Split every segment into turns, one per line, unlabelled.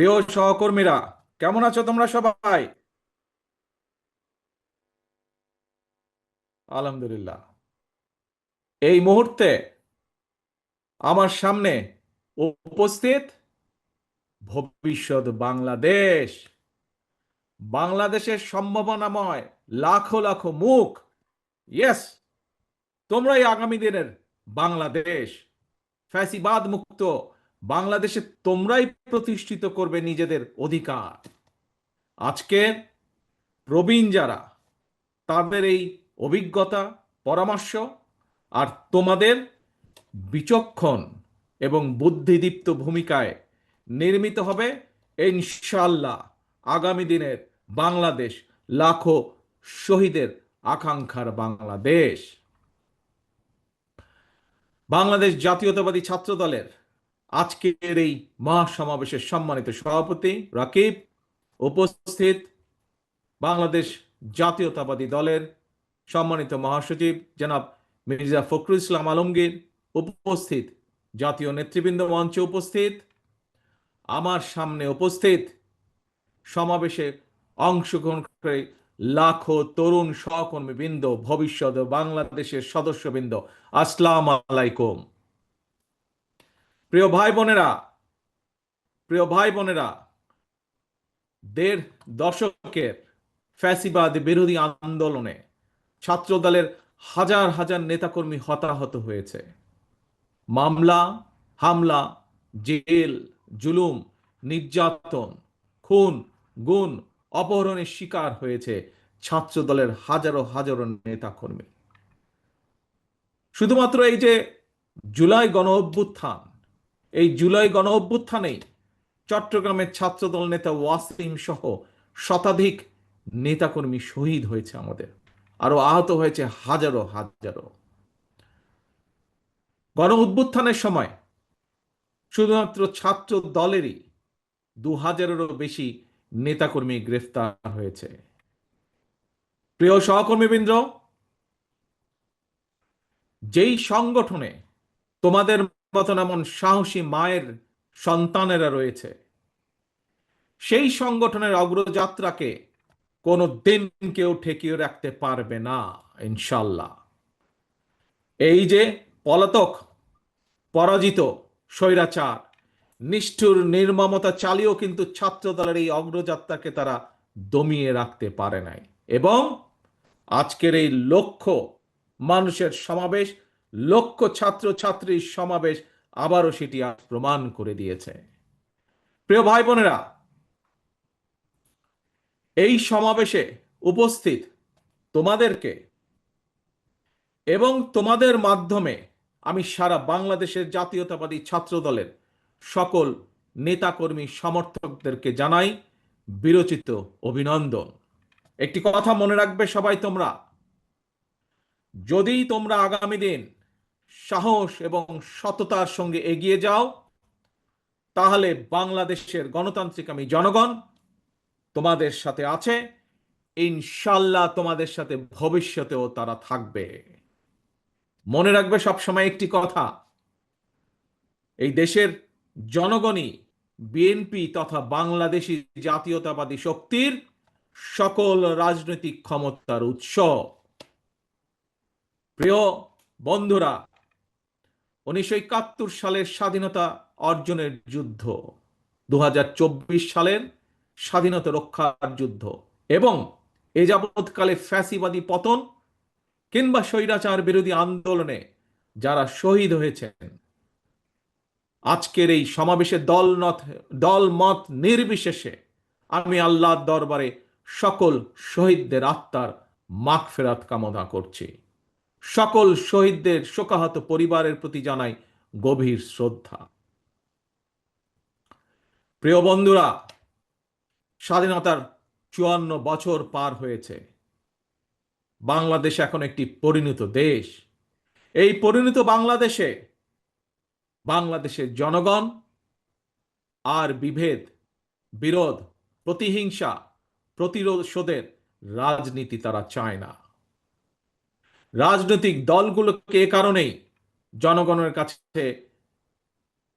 প্রিয় সহকর্মীরা, কেমন আছো তোমরা সবাই? আলহামদুলিল্লাহ। এই মুহূর্তে আমার সামনে উপস্থিত ভবিষ্যৎ বাংলাদেশ, বাংলাদেশের সম্ভাবনাময় লাখো লাখো মুখ। ইয়েস, তোমরাই আগামী দিনের বাংলাদেশ, ফ্যাসিবাদ মুক্ত বাংলাদেশে তোমরাই প্রতিষ্ঠিত করবে নিজেদের অধিকার। আজকে প্রবীণ যারা, তাদের এই অভিজ্ঞতা, পরামর্শ আর তোমাদের বিচক্ষণ এবং বুদ্ধিদীপ্ত ভূমিকায় নির্মিত হবে ইনশাআল্লাহ আগামী দিনের বাংলাদেশ, লাখো শহীদের আকাঙ্ক্ষার বাংলাদেশ। বাংলাদেশ জাতীয়তাবাদী ছাত্র দলের আজকের এই মহাসমাবেশের সম্মানিত সভাপতি রাকিব, উপস্থিত বাংলাদেশ জাতীয়তাবাদী দলের সম্মানিত মহাসচিব জনাব মির্জা ফখরুল ইসলাম আলমগীর, উপস্থিত জাতীয় নেতৃবৃন্দ, মঞ্চে উপস্থিত, আমার সামনে উপস্থিত সমাবেশে অংশগ্রহণ করে লাখো তরুণ সহকর্মীবৃন্দ, ভবিষ্যৎ বাংলাদেশের সদস্যবৃন্দ, আসসালাম আলাইকুম। প্রিয় ভাই বোনেরা, প্রিয় ভাই বোনেরা, দেড় দশকের ফ্যাসিবাদ বিরোধী আন্দোলনে ছাত্র দলের হাজার হাজার নেতাকর্মী হতাহত হয়েছে। মামলা, হামলা, জেল, জুলুম, নির্যাতন, খুন, গুম, অপহরণের শিকার হয়েছে ছাত্র দলের হাজারো হাজারো নেতাকর্মী। শুধুমাত্র এই যে জুলাই গণ অভ্যুত্থান, এই জুলাই গণ অভ্যুত্থানেই চট্টগ্রামের ছাত্রদল নেতা ওয়াসিম সহ শতাধিক নেতাকর্মী শহীদ হয়েছে আমাদের, আরো আহত হয়েছে হাজারো হাজারো। গণ উত্থানের সময় শুধুমাত্র ছাত্র দলেরই 2000-এরও বেশি নেতাকর্মী গ্রেফতার হয়েছে। প্রিয় সহকর্মীবৃন্দ, যেই সংগঠনে তোমাদের মতন এমন সাহসী মায়ের সন্তানেরা রয়েছে, সেই সংগঠনের অগ্রযাত্রাকে কোনো দিন কেউ ঠেকিয়ে রাখতে পারবে না ইনশাল্লাহ। এই যে পলাতক, পরাজিত স্বৈরাচার, নিষ্ঠুর নির্মমতা চালিয়েও কিন্তু ছাত্র দলের এই অগ্রযাত্রাকে তারা দমিয়ে রাখতে পারে নাই, এবং আজকের এই লক্ষ মানুষের সমাবেশ, লক্ষ ছাত্র ছাত্রীর সমাবেশ আবারও সেটি প্রমাণ করে দিয়েছে। প্রিয় ভাই বোনেরা, এই সমাবেশে উপস্থিত তোমাদেরকে এবং তোমাদের মাধ্যমে আমি সারা বাংলাদেশের জাতীয়তাবাদী ছাত্র দলের সকল নেতাকর্মী সমর্থকদেরকে জানাই বিরচিত অভিনন্দন। একটি কথা মনে রাখবে সবাই তোমরা, যদি তোমরা আগামী দিন সাহস এবং সততার সঙ্গে এগিয়ে যাও, তাহলে বাংলাদেশের গণতান্ত্রিক আমি জনগণ তোমাদের সাথে আছে, ইনশাল্লাহ তোমাদের সাথে ভবিষ্যতেও তারা থাকবে। মনে রাখবে সবসময় একটি কথা, এই দেশের জনগণই বিএনপি তথা বাংলাদেশী জাতীয়তাবাদী শক্তির সকল রাজনৈতিক ক্ষমতার উৎস। প্রিয় বন্ধুরা, 1971 সালের স্বাধীনতা অর্জনের যুদ্ধ, 2024 সালের স্বাধীনতা রক্ষার যুদ্ধ এবং এ যাবৎকালে ফ্যাসিবাদী পতন কিংবা স্বৈরাচার বিরোধী আন্দোলনে যারা শহীদ হয়েছেন, আজকের এই সমাবেশে দল মত নির্বিশেষে আমি আল্লাহর দরবারে সকল শহীদদের আত্মার মাগফিরাত কামনা করছি। সকল শহীদদের শোকাহত পরিবারের প্রতি জানাই গভীর শ্রদ্ধা। প্রিয় বন্ধুরা, স্বাধীনতার 54 বছর পার হয়েছে। বাংলাদেশ এখন একটি পরিণত দেশ। এই পরিণত বাংলাদেশে বাংলাদেশের জনগণ আর বিভেদ, বিরোধ, প্রতিহিংসা, প্রতিশোধের রাজনীতি তারা চায় না। রাজনৈতিক দলগুলোকে এ কারণেই জনগণের কাছে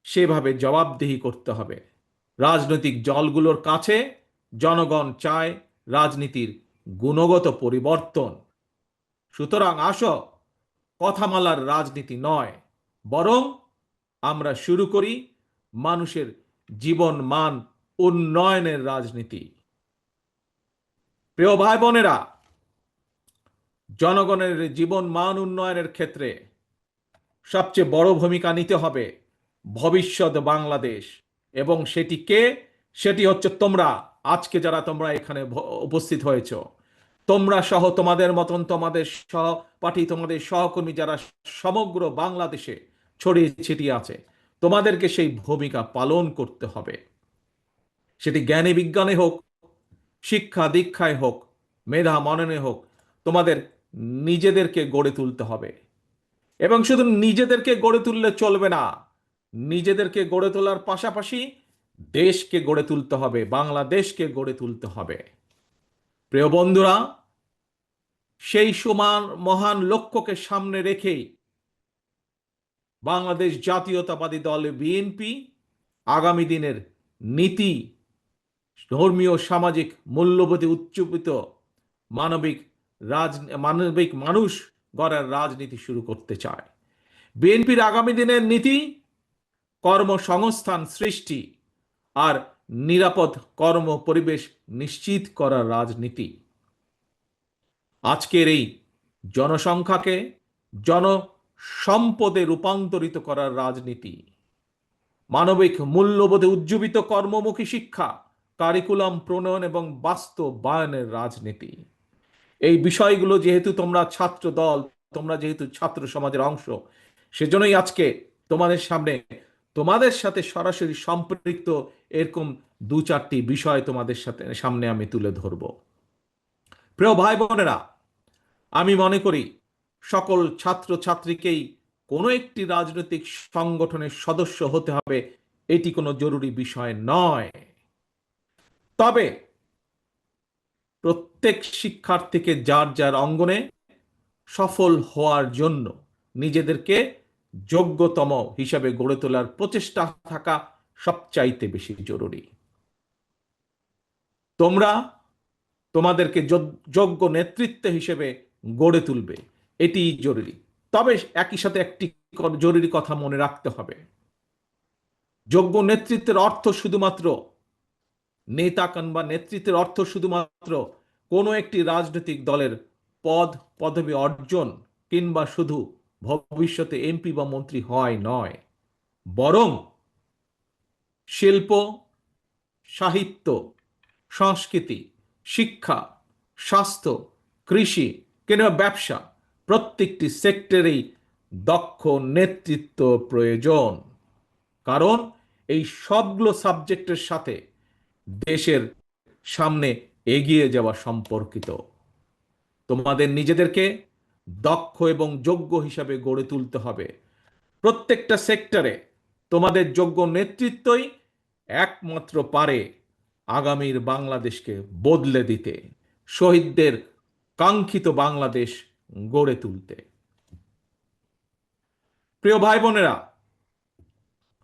সেভাবে জবাবদিহি করতে হবে। রাজনৈতিক দলগুলোর কাছে জনগণ চায় রাজনীতির গুণগত পরিবর্তন। সুতরাং আসো, কথামালার রাজনীতি নয়, বরং আমরা শুরু করি মানুষের জীবন মান উন্নয়নের রাজনীতি। প্রিয় ভাই বোনেরা, জনগণের জীবন মান উন্নয়নের ক্ষেত্রে সবচেয়ে বড় ভূমিকা নিতে হবে ভবিষ্যৎ বাংলাদেশ। এবং সেটি কে? সেটি হচ্ছে তোমরা, আজকে যারা তোমরা এখানে উপস্থিত হয়েছ। তোমরা সহ তোমাদের মতন তোমাদের সহপাঠী, তোমাদের সহকর্মী যারা সমগ্র বাংলাদেশে ছড়িয়ে ছিটিয়ে আছে, তোমাদেরকে সেই ভূমিকা পালন করতে হবে। সেটি জ্ঞানে বিজ্ঞানে হোক, শিক্ষা দীক্ষায় হোক, মেধা মননে হোক, তোমাদের নিজেদেরকে গড়ে তুলতে হবে। এবং শুধু নিজেদেরকে গড়ে তুললে চলবে না, নিজেদেরকে গড়ে তোলার পাশাপাশি দেশকে গড়ে তুলতে হবে, বাংলাদেশকে গড়ে তুলতে হবে। প্রিয় বন্ধুরা, সেই সমান মহান লক্ষ্যকে সামনে রেখেই বাংলাদেশ জাতীয়তাবাদী দল বিএনপি আগামী দিনের নীতি, ধর্মীয় সামাজিক মূল্যবোধে উচ্চীবিত মানবিক মানবিক মানুষ গড়ার রাজনীতি শুরু করতে চায়। বিএনপির আগামী দিনের নীতি কর্মসংস্থান সৃষ্টি আর নিরাপদ কর্ম পরিবেশ নিশ্চিত করার রাজনীতি। আজকের এই জনসংখ্যাকে জনসম্পদে রূপান্তরিত করার রাজনীতি, মানবিক মূল্যবোধে উজ্জীবিত কর্মমুখী শিক্ষা, কারিকুলাম প্রণয়ন এবং বাস্তবায়নের রাজনীতি। এই বিষয়গুলো যেহেতু তোমরা ছাত্র দল, তোমরা যেহেতু ছাত্র সমাজের অংশ, সেজন্যই আজকে তোমাদের সামনে, তোমাদের সাথে সরাসরি সম্পৃক্ত এরকম দু চারটি বিষয় তোমাদের সামনে আমি তুলে ধরব। প্রিয় ভাই বোনেরা, আমি মনে করি সকল ছাত্র ছাত্রীকেই কোনো একটি রাজনৈতিক সংগঠনের সদস্য হতে হবে, এটি কোনো জরুরি বিষয় নয়। তবে প্রত্যেক শিক্ষার্থীকে যার যার অঙ্গনে সফল হওয়ার জন্য নিজেদেরকে যোগ্যতম হিসাবে গড়ে তোলার প্রচেষ্টা থাকা সবচাইতে বেশি জরুরি। তোমরা তোমাদেরকে যোগ্য নেতৃত্ব হিসেবে গড়ে তুলবে, এটি জরুরি। তবে একই সাথে একটি জরুরি কথা মনে রাখতে হবে, যোগ্য নেতৃত্বের অর্থ শুধুমাত্র নেতা কিংবা নেতৃত্বের অর্থ শুধুমাত্র কোনো একটি রাজনৈতিক দলের পদ পদবি অর্জন কিংবা শুধু ভবিষ্যতে এমপি বা মন্ত্রী হয় নয়, বরং শিল্প, সাহিত্য, সংস্কৃতি, শিক্ষা, স্বাস্থ্য, কৃষি কিংবা ব্যবসা, প্রত্যেকটি সেক্টরেই দক্ষ নেতৃত্ব প্রয়োজন। কারণ এই সবগুলো সাবজেক্টের সাথে দেশের সামনে এগিয়ে যাওয়া সম্পর্কিত। তোমাদের নিজেদেরকে দক্ষ এবং যোগ্য হিসাবে গড়ে তুলতে হবে। প্রত্যেকটা সেক্টরে তোমাদের যোগ্য নেতৃত্বই একমাত্র পারে আগামীর বাংলাদেশকে বদলে দিতে, শহীদদের কাঙ্ক্ষিত বাংলাদেশ গড়ে তুলতে। প্রিয় ভাই বোনেরা,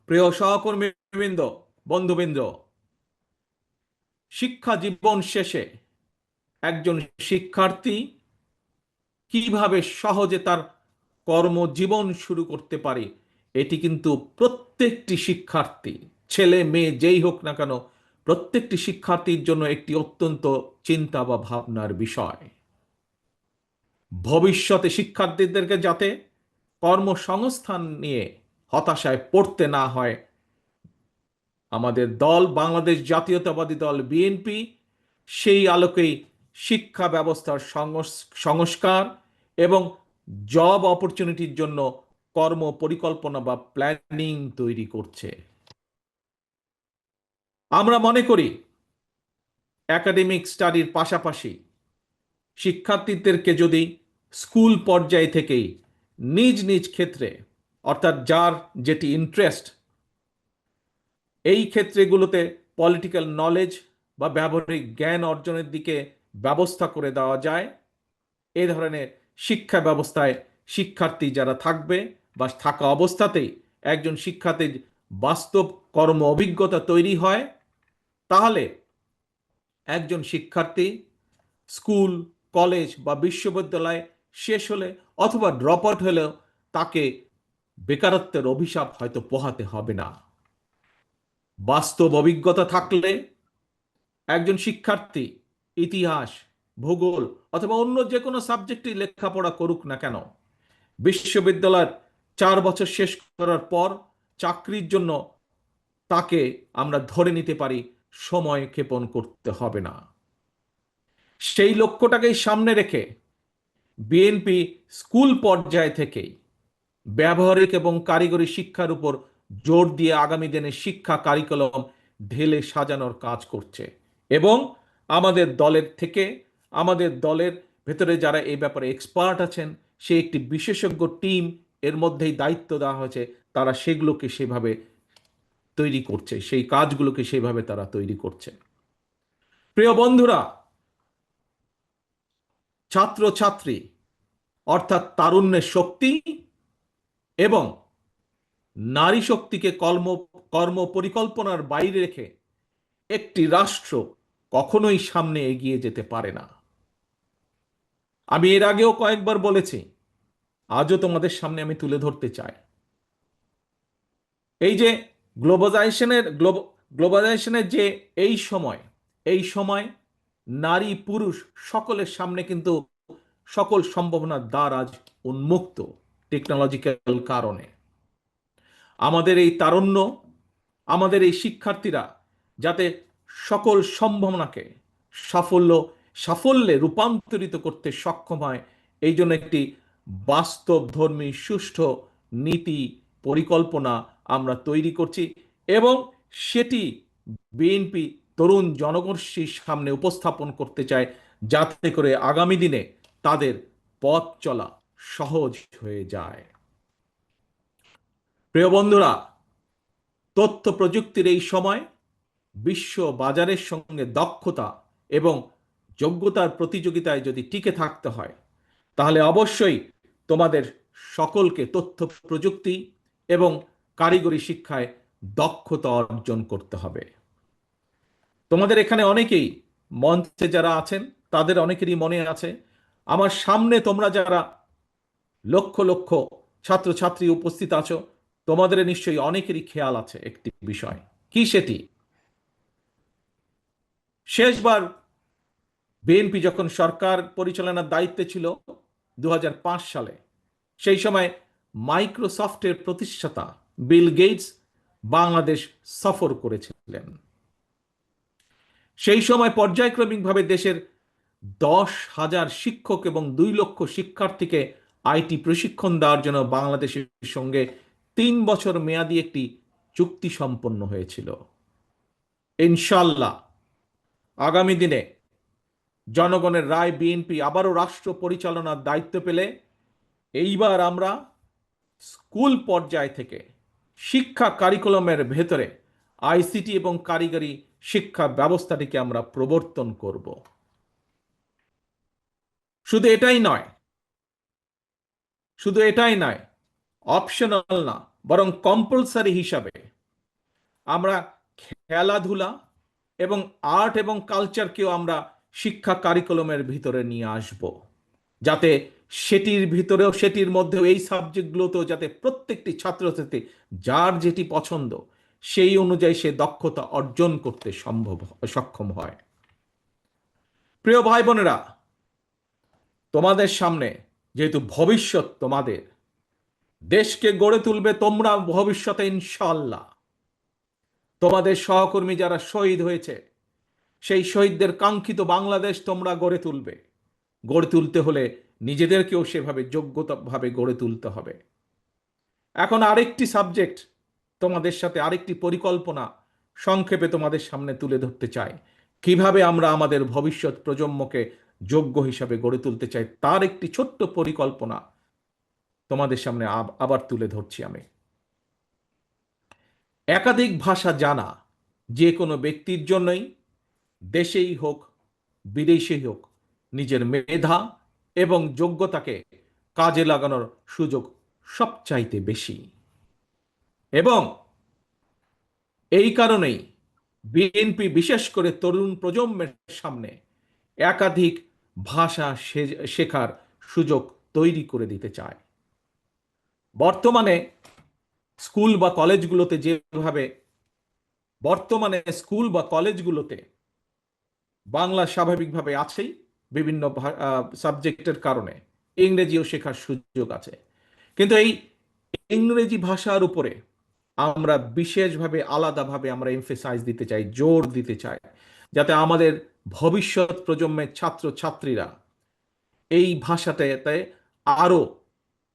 প্রিয় সহকর্মীবৃন্দ, বন্ধুবৃন্দ, শিক্ষা জীবন শেষে একজন শিক্ষার্থী কিভাবে সহজে তার কর্মজীবন শুরু করতে পারে, এটি কিন্তু প্রত্যেকটি শিক্ষার্থী, ছেলে মেয়ে যেই হোক না কেন, প্রত্যেকটি শিক্ষার্থীর জন্য একটি অত্যন্ত চিন্তা বা ভাবনার বিষয়। ভবিষ্যতে শিক্ষার্থীদেরকে যাতে কর্মসংস্থান নিয়ে হতাশায় পড়তে না হয়, আমাদের দল বাংলাদেশ জাতীয়তাবাদী দল বিএনপি সেই আলোকেই শিক্ষা ব্যবস্থার সংস্কার এবং জব অপরচুনিটির জন্য কর্ম পরিকল্পনা বা প্ল্যানিং তৈরি করছে। আমরা মনে করি একাডেমিক স্টাডির পাশাপাশি শিক্ষার্থীদেরকে যদি স্কুল পর্যায় থেকেই নিজ নিজ ক্ষেত্রে, অর্থাৎ যার যেটি ইন্টারেস্ট, এই ক্ষেত্রগুলোতে পলিটিক্যাল নলেজ বা ব্যবহারিক জ্ঞান অর্জনের দিকে ব্যবস্থা করে দেওয়া যায়, এই ধরনের শিক্ষা ব্যবস্থায় শিক্ষার্থী যারা থাকবে বা থাকা অবস্থাতেই একজন শিক্ষার্থীর বাস্তব কর্ম অভিজ্ঞতা তৈরি হয় তাহলে একজন শিক্ষার্থী স্কুল, কলেজ বা বিশ্ববিদ্যালয় শেষ হলে অথবা ড্রপ আউট হলেও তাকে বেকারত্বের অভিশাপ হয়তো পোহাতে হবে না। বাস্তব অভিজ্ঞতা থাকলে একজন শিক্ষার্থী ইতিহাস, ভূগোল অথবা অন্য যে কোনো সাবজেক্টে লেখাপড়া করুক না কেন, বিশ্ববিদ্যালয়ের 4 বছর শেষ করার পর চাকরির জন্য তাকে আমরা ধরে নিতে পারি সময় ক্ষেপণ করতে হবে না। সেই লক্ষ্যটাকেই সামনে রেখে বিএনপি স্কুল পর্যায় থেকেই ব্যবহারিক এবং কারিগরি শিক্ষার উপর জোর দিয়ে আগামী দিনে শিক্ষা কারিকুলাম ঢেলে সাজানোর কাজ করছে। এবং আমাদের দলের ভেতরে যারা এই ব্যাপারে এক্সপার্ট আছেন, সে একটি বিশেষজ্ঞ টিম এর মধ্যেই দায়িত্ব দেওয়া হয়েছে, তারা সেগুলোকে সেভাবে তৈরি করছে, সেই কাজগুলোকে সেভাবে তারা তৈরি করছে। প্রিয় বন্ধুরা, ছাত্রছাত্রী অর্থাৎ তারুণ্যের শক্তি এবং নারী শক্তিকে কর্ম পরিকল্পনার বাইরে রেখে একটি রাষ্ট্র কখনোই সামনে এগিয়ে যেতে পারে না। আমি এর আগেও কয়েকবার বলেছি, আজও তোমাদের সামনে আমি তুলে ধরতে চাই। এই যে গ্লোবালাইজেশনের যে এই সময় নারী পুরুষ সকলের সামনে কিন্তু সকল সম্ভাবনার দ্বার আজ উন্মুক্ত টেকনোলজিক্যাল কারণে। আমাদের এই তারুণ্য, আমাদের এই শিক্ষার্থীরা যাতে সকল সম্ভাবনাকে সাফল্যে রূপান্তরিত করতে সক্ষম হয়, এই জন্য একটি বাস্তবধর্মী সুষ্ঠু নীতি পরিকল্পনা আমরা তৈরি করছি এবং সেটি বিএনপি তরুণ জনগোষ্ঠীর সামনে উপস্থাপন করতে চায়, যাতে করে আগামী দিনে তাদের পথ চলা সহজ হয়ে যায়। প্রিয় বন্ধুরা, তথ্য প্রযুক্তির এই সময় বিশ্ব বাজারের সঙ্গে দক্ষতা এবং যোগ্যতার প্রতিযোগিতায় যদি টিকে থাকতে হয়, তাহলে অবশ্যই তোমাদের সকলকে তথ্য প্রযুক্তি এবং কারিগরি শিক্ষায় দক্ষতা অর্জন করতে হবে। তোমাদের এখানে অনেকেই মঞ্চে যারা আছেন, তাদের অনেকেরই মনে আছে, আমার সামনে তোমরা যারা লক্ষ লক্ষ ছাত্রছাত্রী উপস্থিত আছো, তোমাদের নিশ্চয়ই অনেকেরই খেয়াল আছে একটি বিষয়। কি সেটি? শেষবার বিএনপি যখন সরকার পরিচালনার দায়িত্বে ছিল 2005 সালে, সেই সময় মাইক্রোসফটের প্রতিষ্ঠাতা বিল গেটস বাংলাদেশ সফর করেছিলেন। সেই সময় পর্যায়ক্রমিকভাবে দেশের 10,000 শিক্ষক এবং 2 লক্ষ শিক্ষার্থীকে আইটি প্রশিক্ষণ দেওয়ার জন্য বাংলাদেশের সঙ্গে 3 বছর মেয়াদী একটি চুক্তি সম্পন্ন হয়েছিল। ইনশাল্লাহ আগামী দিনে জনগণের রায় বিএনপি আবারও রাষ্ট্র পরিচালনার দায়িত্ব পেলে এইবার আমরা স্কুল পর্যায় থেকে শিক্ষা কারিকুলামের ভেতরে আইসিটি এবং কারিগরি শিক্ষা ব্যবস্থাটিকে আমরা প্রবর্তন করব। শুধু এটাই নয়, অপশনাল না, বরং কম্পালসারি হিসাবে আমরা খেলাধুলা এবং আর্ট এবং কালচারকেও আমরা শিক্ষা কারিকুলামের ভিতরে নিয়ে আসব, যাতে সেটির মধ্যেও এই সাবজেক্টগুলোতেও যাতে প্রত্যেকটি ছাত্রছাত্রী যার যেটি পছন্দ সেই অনুযায়ী সে দক্ষতা অর্জন করতে সক্ষম হয়। প্রিয় ভাই বোনেরা, তোমাদের সামনে যেহেতু ভবিষ্যৎ, তোমাদের দেশকে গড়ে তুলবে তোমরা ভবিষ্যতে ইনশাআল্লাহ। তোমাদের সহকর্মী যারা শহীদ হয়েছে, সেই শহীদদের কাঙ্ক্ষিত বাংলাদেশ তোমরা গড়ে তুলবে। গড়ে তুলতে হলে নিজেদেরকেও সেভাবে যোগ্যতাভাবে গড়ে তুলতে হবে। এখন আরেকটি সাবজেক্ট তোমাদের সাথে, আরেকটি পরিকল্পনা সংক্ষেপে তোমাদের সামনে তুলে ধরতে চাই। কিভাবে আমরা আমাদের ভবিষ্যৎ প্রজন্মকে যোগ্য হিসাবে গড়ে তুলতে চাই, তার একটি ছোট্ট পরিকল্পনা তোমাদের সামনে আবার তুলে ধরছি আমি। একাধিক ভাষা জানা যে কোনো ব্যক্তির জন্যই, দেশেই হোক বিদেশেই হোক, নিজের মেধা এবং যোগ্যতাকে কাজে লাগানোর সুযোগ সবচাইতে বেশি। এবং এই কারণেই বিএনপি বিশেষ করে তরুণ প্রজন্মের সামনে একাধিক ভাষা শেখার সুযোগ তৈরি করে দিতে চায়। বর্তমানে স্কুল বা কলেজগুলোতে যেভাবে বর্তমানে স্কুল বা কলেজগুলোতে বাংলা স্বাভাবিকভাবে আছেই, বিভিন্ন সাবজেক্টের কারণে ইংরেজিও শেখার সুযোগ আছে, কিন্তু এই ইংরেজি ভাষার উপরে আমরা বিশেষভাবে আলাদাভাবে আমরা এমফেসাইজ দিতে চাই, জোর দিতে চাই, যাতে আমাদের ভবিষ্যৎ প্রজন্মের ছাত্র ছাত্রীরা এই ভাষাটাতে আরো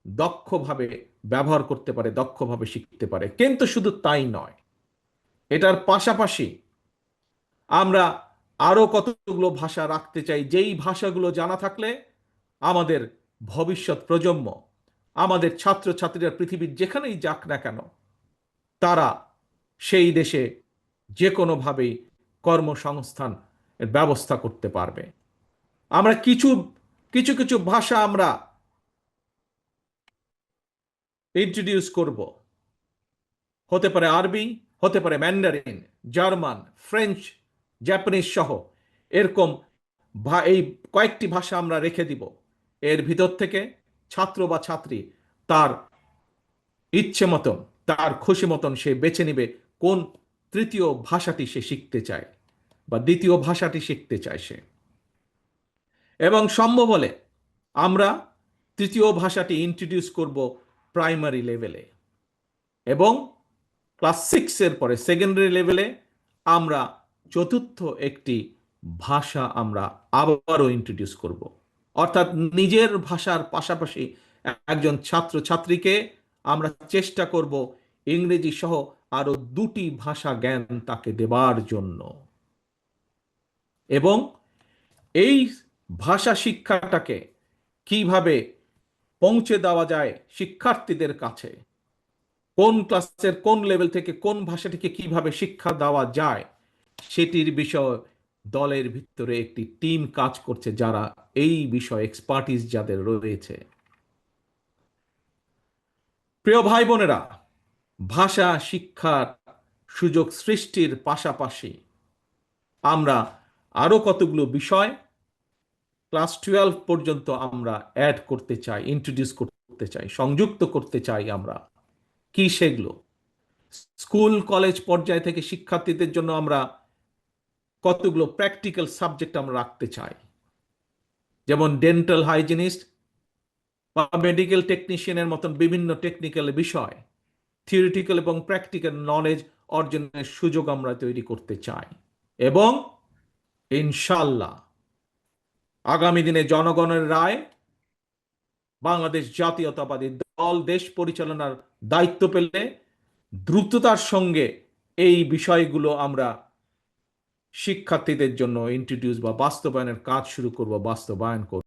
দক্ষভাবে ব্যবহার করতে পারে, দক্ষভাবে শিখতে পারে। কিন্তু শুধু তাই নয়, এটার পাশাপাশি আমরা আরো কতগুলো ভাষা রাখতে চাই, যেই ভাষাগুলো জানা থাকলে আমাদের ভবিষ্যৎ প্রজন্ম, আমাদের ছাত্র ছাত্রীরা পৃথিবীর যেখানেই যাক না কেন, তারা সেই দেশে যে কোনোভাবেই কর্মসংস্থান ব্যবস্থা করতে পারবে। আমরা কিছু কিছু কিছু ভাষা আমরা ইন্ট্রোডিউস করব, হতে পারে আরবি, হতে পারে ম্যান্ডারিন, জার্মান, ফ্রেঞ্চ, জাপানিজ সহ এরকম এই কয়েকটি ভাষা আমরা রেখে দিব। এর ভিতর থেকে ছাত্র বা ছাত্রী তার ইচ্ছে মতন, তার খুশি মতন সে বেছে নিবে কোন তৃতীয় ভাষাটি সে শিখতে চায় বা দ্বিতীয় ভাষাটি শিখতে চায় সে। এবং সম্ভব হলে আমরা তৃতীয় ভাষাটি ইন্ট্রোডিউস করব প্রাইমারি লেভেলে, এবং ক্লাস 6 এর পরে সেকেন্ডারি লেভেলে আমরা চতুর্থ একটি ভাষা আমরা আবারও ইন্ট্রোডিউস করব। অর্থাৎ নিজের ভাষার পাশাপাশি একজন ছাত্র ছাত্রীকে আমরা চেষ্টা করব ইংরেজি সহ আরো দুটি ভাষা জ্ঞান তাকে দেবার জন্য। এবং এই ভাষা শিক্ষাটাকে কিভাবে পৌঁছে দেওয়া যায় শিক্ষার্থীদের কাছে, কোন ক্লাসের কোন লেভেল থেকে কোন ভাষাটিকে কিভাবে শিক্ষা দেওয়া যায়, সেটির বিষয় দলের ভিতরে একটি টিম কাজ করছে, যারা এই বিষয়ে এক্সপার্টিস যাদের রয়েছে। প্রিয় ভাই বোনেরা, ভাষা শিক্ষার সুযোগ সৃষ্টির পাশাপাশি আমরা আরো কতগুলো বিষয় ক্লাস 12 পর্যন্ত আমরা অ্যাড করতে চাই, ইন্ট্রোডিউস করতে চাই, সংযুক্ত করতে চাই। আমরা কি সেগুলো? স্কুল কলেজ পর্যায় থেকে শিক্ষার্থীদের জন্য আমরা কতগুলো প্র্যাকটিক্যাল সাবজেক্ট আমরা রাখতে চাই, যেমন ডেন্টাল হাইজিনিস্ট বা মেডিকেল টেকনিশিয়ানের মতন বিভিন্ন টেকনিক্যাল বিষয়, থিওরিটিক্যাল এবং প্র্যাকটিক্যাল নলেজ অর্জনের সুযোগ আমরা তৈরি করতে চাই। এবং ইনশাল্লাহ আগামী দিনে জনগণের রায়, বাংলাদেশ জাতীয়তাবাদী দল দেশ পরিচালনার দায়িত্ব পেলে দ্রুততার সঙ্গে এই বিষয়গুলো আমরা শিক্ষার্থীদের জন্য ইন্ট্রোডিউস বা বাস্তবায়নের কাজ শুরু করব, বাস্তবায়ন করব।